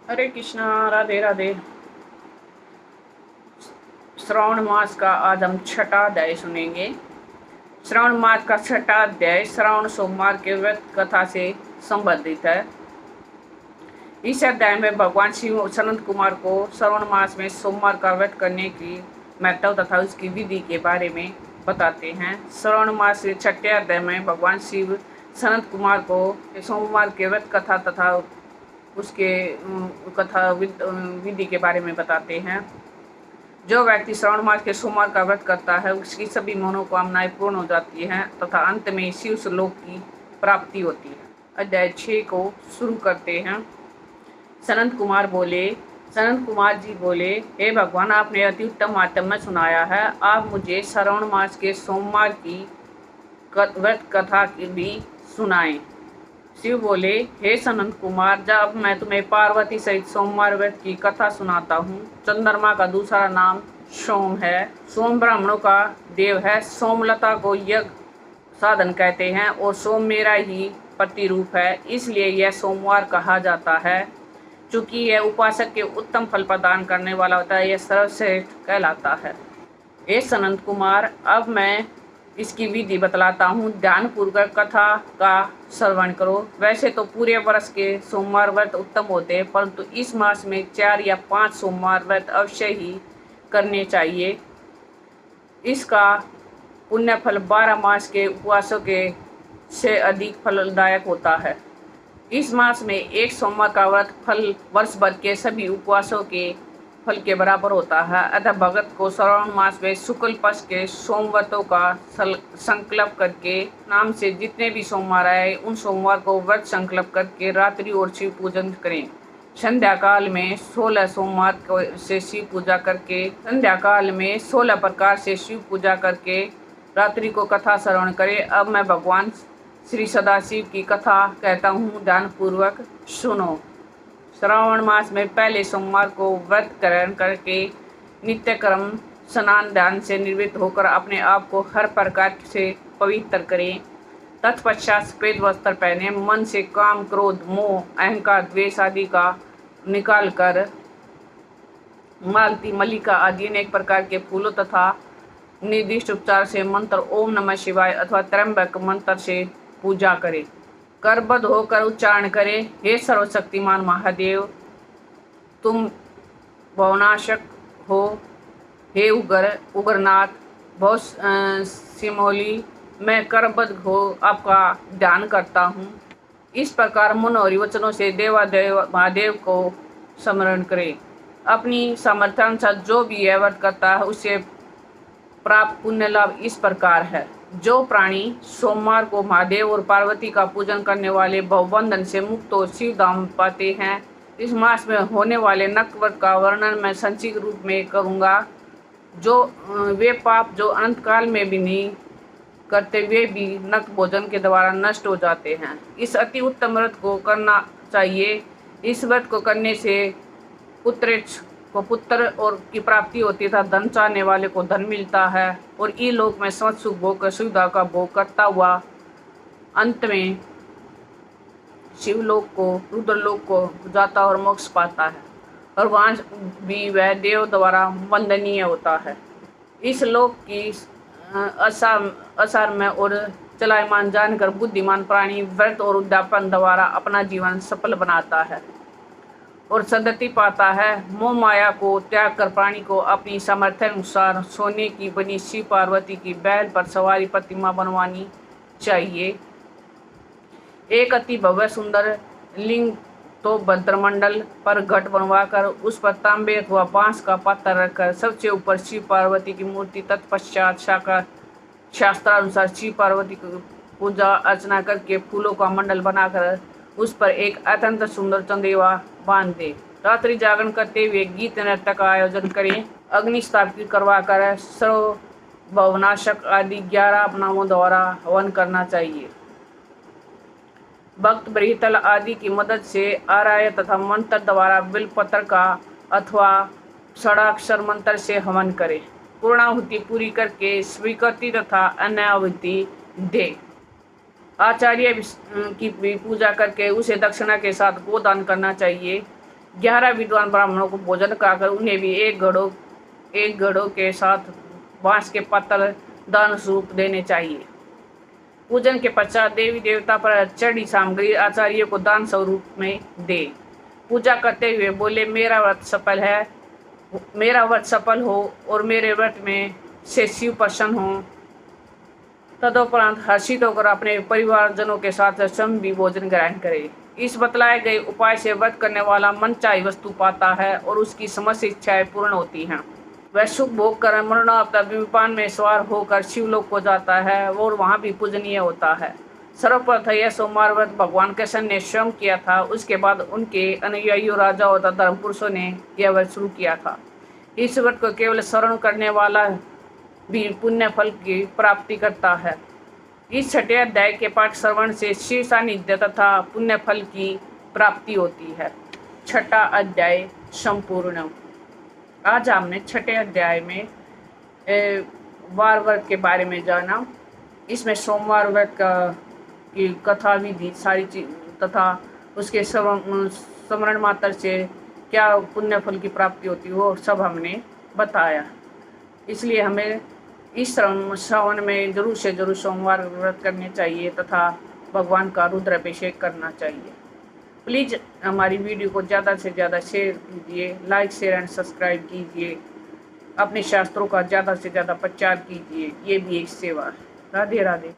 हरे कृष्णा, राधे राधे। श्रावण मास का आज हम छठा अध्याय सुनेंगे। श्रावण मास का छठा अध्याय श्रावण सोमवार के व्रत कथा से संबंधित है। इस अध्याय में भगवान शिव सनत कुमार को श्रावण मास में सोमवार का व्रत करने की महत्व तथा उसकी विधि के बारे में बताते हैं। श्रावण मास के छठे अध्याय में भगवान शिव सनत कुमार को सोमवार के व्रत कथा तथा उसके कथा विधि के बारे में बताते हैं। जो व्यक्ति श्रावण मास के सोमवार का व्रत करता है उसकी सभी मनोकामनाएं पूर्ण हो जाती हैं तथा अंत में शिव लोक की प्राप्ति होती है। अध्याय 6 को शुरू करते हैं। सनत कुमार जी बोले, हे भगवान, आपने अति उत्तम महात्म्य सुनाया है। आप मुझे श्रावण मास के सोमवार की व्रत कथा की भी सुनाएं। शिव बोले, हे सनत कुमार, जब मैं तुम्हें पार्वती सहित सोमवार व्रत की कथा सुनाता हूँ। चंद्रमा का दूसरा नाम सोम है। सोम ब्राह्मणों का देव है। सोमलता को यज्ञ साधन कहते हैं और सोम मेरा ही प्रतिरूप है, इसलिए यह सोमवार कहा जाता है। चूंकि यह उपासक के उत्तम फल प्रदान करने वाला होता है, यह सर्वश्रेष्ठ कहलाता है। हे सनत कुमार, अब मैं इसकी विधि बतलाता हूँ, ध्यान पूर्वक कथा का श्रवण करो। वैसे तो पूरे वर्ष के सोमवार व्रत उत्तम होते हैं, परंतु इस मास में 4 या 5 सोमवार व्रत अवश्य ही करने चाहिए। इसका पुण्य फल 12 मास के उपवासों के से अधिक फलदायक होता है। इस मास में एक सोमवार का व्रत फल वर्ष भर के सभी उपवासों के फल के बराबर होता है। अतः भगत को श्रावण मास में शुक्ल पक्ष के सोमवारों का संकल्प करके नाम से जितने भी सोमवार आए उन सोमवार को व्रत संकल्प करके रात्रि और शिव पूजन करें। संध्या काल में 16 सोमवार से शिव पूजा करके संध्याकाल में 16 प्रकार से शिव पूजा करके रात्रि को कथा श्रवण करें। अब मैं भगवान श्री सदाशिव की कथा कहता हूँ, ध्यान पूर्वक सुनो। श्रावण मास में पहले सोमवार को व्रत ग्रहण करके नित्य कर्म स्नान ध्यान से निवृत्त होकर अपने आप को हर प्रकार से पवित्र करें। तत्पश्चात श्वेत वस्त्र पहने मन से काम क्रोध मोह अहंकार द्वेष आदि का निकाल कर मालती मल्लिका आदि अनेक प्रकार के फूलों तथा निर्दिष्ट उपचार से मंत्र ओम नमः शिवाय अथवा त्र्यंबक मंत्र से पूजा करें। करबद्ध होकर उच्चारण करें, हे सर्वशक्तिमान महादेव, तुम भवनाशक हो। हे उग्रनाथ भव सिमोली, मैं करबद्ध हो आपका ध्यान करता हूँ। इस प्रकार मन और वचनों से देवादेव महादेव को स्मरण करें। अपनी सामर्थ्यानुसार जो भी यह व्रत करता है उसे प्राप्त पुण्य लाभ इस प्रकार है। जो प्राणी सोमवार को महादेव और पार्वती का पूजन करने वाले भवबंधन से मुक्त हो शिव धाम पाते हैं। इस मास में होने वाले नक व्रत का वर्णन मैं संक्षिप्त रूप में करूँगा। जो वे पाप जो अनंत काल में भी नहीं करते वे भी नक भोजन के द्वारा नष्ट हो जाते हैं। इस अति उत्तम व्रत को करना चाहिए। इस व्रत को करने से पुत्र और की प्राप्ति होती है, धन चाहने वाले को धन मिलता है और ई लोक में समस्त सुख भोग कर सुविधा का भोग करता हुआ अंत में शिवलोक को रुद्रलोक को जाता और मोक्ष पाता है और वहाँ भी वह देव द्वारा वंदनीय होता है। इस लोक की असार में और चलायमान जानकर बुद्धिमान प्राणी व्रत और उद्यापन द्वारा अपना जीवन सफल बनाता है और सदति पाता है। मोह माया को त्याग कर प्राणी को अपनी सामर्थ्य अनुसार सोने की बनी शिव पार्वती की बैल पर सवारी प्रतिमा बनवानी चाहिए। एक अति भव्य सुंदर लिंग तो भद्रमंडल पर घट बनवाकर उस पर तांबे अथवा बांस का पात्र रखकर सबसे ऊपर शिव पार्वती की मूर्ति, तत्पश्चात शास्त्रानुसार शिव पार्वती की पूजा अर्चना करके फूलों का मंडल बनाकर उस पर एक अत्यंत सुंदर चंदेवा बांध दे। रात्रि जागरण करते हुए गीत नृत्य का आयोजन करें। अग्नि स्थापित करवाकर सर्व भवनाशक आदि 11 नामों द्वारा हवन करना चाहिए। भक्त बृहतल आदि की मदद से आराय तथा मंत्र द्वारा बिलपत्र का अथवा षडाक्षर मंत्र से हवन करें। पूर्णाहुति पूरी करके स्वीकृति तथा अन्य आहुति दे। आचार्य की भी पूजा करके उसे दक्षिणा के साथ गोदान करना चाहिए। 11 विद्वान ब्राह्मणों को भोजन कराकर उन्हें भी एक घड़ों के साथ बांस के पत्तल दान स्वरूप देने चाहिए। पूजन के पश्चात देवी देवता पर चढ़ी सामग्री आचार्य को दान स्वरूप में दे। पूजा करते हुए बोले, मेरा व्रत सफल हो और मेरे व्रत में से शिव प्रसन्न हो। तदोपरांत हर्षित होकर अपने परिवारजनों के साथ स्वयं भी भोजन ग्रहण करे। इस बतलाए गए उपाय से व्रत करने वाला मनचाही वस्तु पाता है और उसकी समस्त इच्छाएं पूर्ण होती हैं। वह सुख भोग कर मरणोत्तर विमान में सवार होकर शिवलोक को जाता है और वहाँ भी पूजनीय होता है। सर्वप्रथम यह सोमवार व्रत भगवान कृष्ण ने स्वयं किया था। उसके बाद उनके अनुयायियों, राजाओं तथा धर्म पुरुषों ने यह व्रत शुरू किया था। इस व्रत को केवल श्रवण करने वाला भी पुण्य फल की प्राप्ति करता है। इस छठे अध्याय के पाठ श्रवण से शिव सानिध्य तथा पुण्य फल की प्राप्ति होती है। छठा अध्याय संपूर्ण। आज हमने छठे अध्याय में वार व्रत के बारे में जाना। इसमें सोमवार व्रत की कथा विधि सारी चीज तथा उसके स्मरण मात्र से क्या पुण्य फल की प्राप्ति होती है वो सब हमने बताया। इसलिए हमें इस श्रावण में जरूर से जरूर सोमवार व्रत करने चाहिए तथा भगवान का रुद्राभिषेक करना चाहिए। प्लीज़ हमारी वीडियो को ज़्यादा से ज़्यादा शेयर कीजिए, लाइक शेयर एंड सब्सक्राइब कीजिए, अपने शास्त्रों का ज़्यादा से ज़्यादा प्रचार कीजिए। ये भी एक सेवा है। राधे राधे।